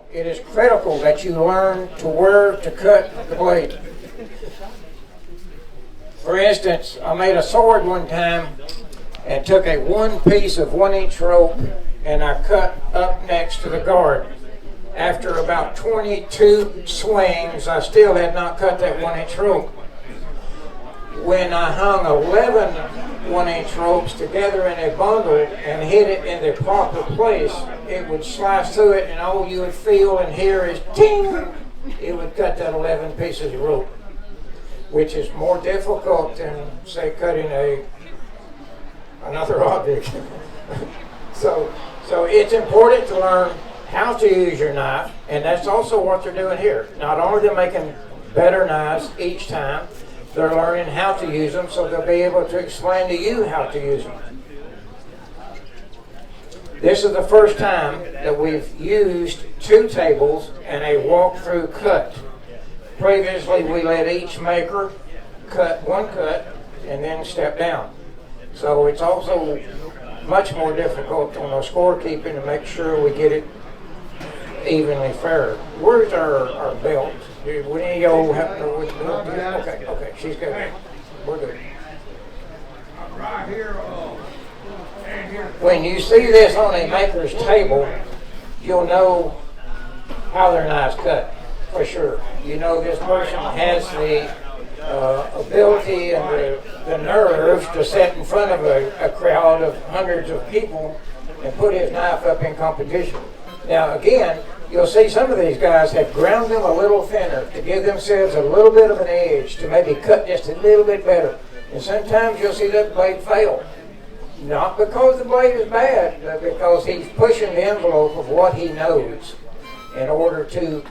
It is critical that you learn to where to cut the blade. For instance, I made a sword one time and took a one piece of 1-inch rope and I cut up next to the guard. After about 22 swings, I still had not cut that 1-inch rope. When I hung 11 1-inch ropes together in a bundle and hit it in the proper place, it would slice through it and all you would feel and hear is ting! It would cut that 11 pieces of rope, which is more difficult than, say, cutting another object. So it's important to learn how to use your knife, and that's also what they're doing here. Not only are they making better knives each time, they're learning how to use them, so they'll be able to explain to you how to use them. This is the first time that we've used 2 tables and a walk-through cut. Previously, we let each maker cut one cut and then step down. So it's also much more difficult on the scorekeeping to make sure we get it evenly fair. Where's our belt? Would any of y'all have to know which belt? Okay, she's good. We're good. Right here, when you see this on a maker's table, you'll know how their knife's cut, for sure. You know this person has the ability and the nerve to sit in front of a crowd of hundreds of people and put his knife up in competition. Now again, you'll see some of these guys have ground them a little thinner to give themselves a little bit of an edge, to maybe cut just a little bit better. And sometimes you'll see that blade fail. Not because the blade is bad, but because he's pushing the envelope of what he knows in order to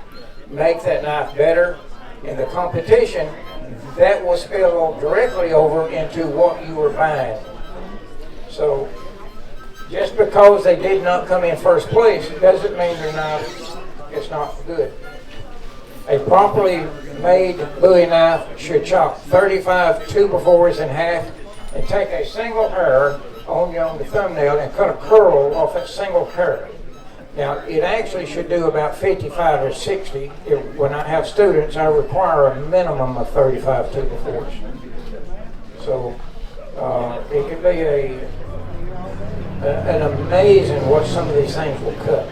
make that knife better. In the competition, that will spill directly over into what you were buying. So just because they did not come in first place doesn't mean their knife is not good. A properly made Bowie knife should chop 35 2x4s in half and take a single hair on the thumbnail and cut a curl off that single hair. Now, it actually should do about 55 or 60. When I have students, I require a minimum of 35 2x4s. So it could be an amazing what some of these things will cut.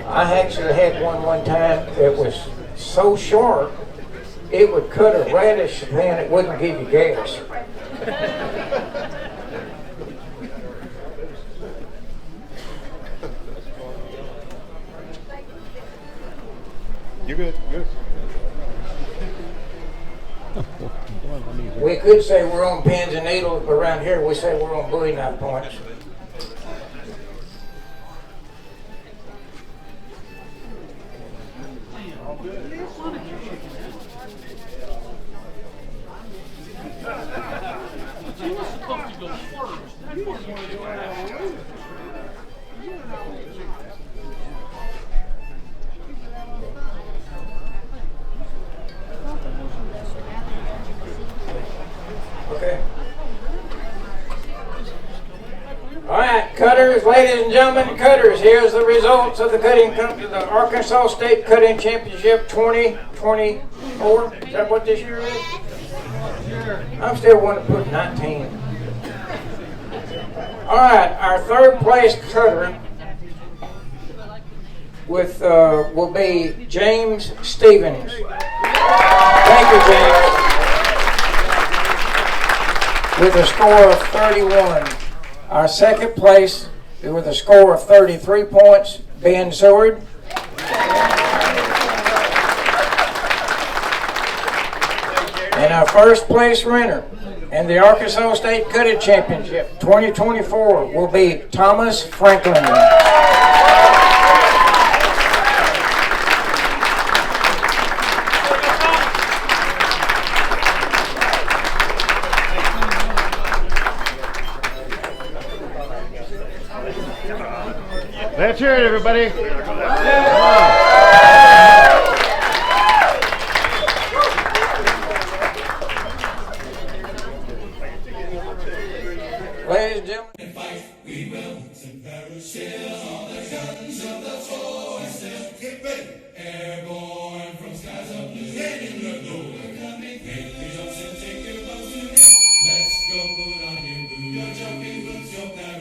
I actually had one time that was so sharp, it would cut a radish and then it wouldn't give you gas. You're good, good. We could say we're on pins and needles, but around here we say we're on Bowie knife points. Okay. All right, cutters, ladies and gentlemen, cutters. Here's the results of the the Arkansas State Cutting Championship 2024. Is that what this year is? I'm still wanting to put 19. All right, our third place cutter will be James Stevens. Thank you, James. With a score of 31. Our second place, with a score of 33 points, Ben Seward. And our first place winner in the Arkansas State Cutting Championship 2024 will be Thomas Franklin. Let's hear it, everybody. We will send parachutes all the guns of the forces. Get ready. Airborne from skies of blue. Get in the door. We're coming. Make your jumps and take your boats tonight. Let's go put on your boots. Your jumping boots, your parachutes.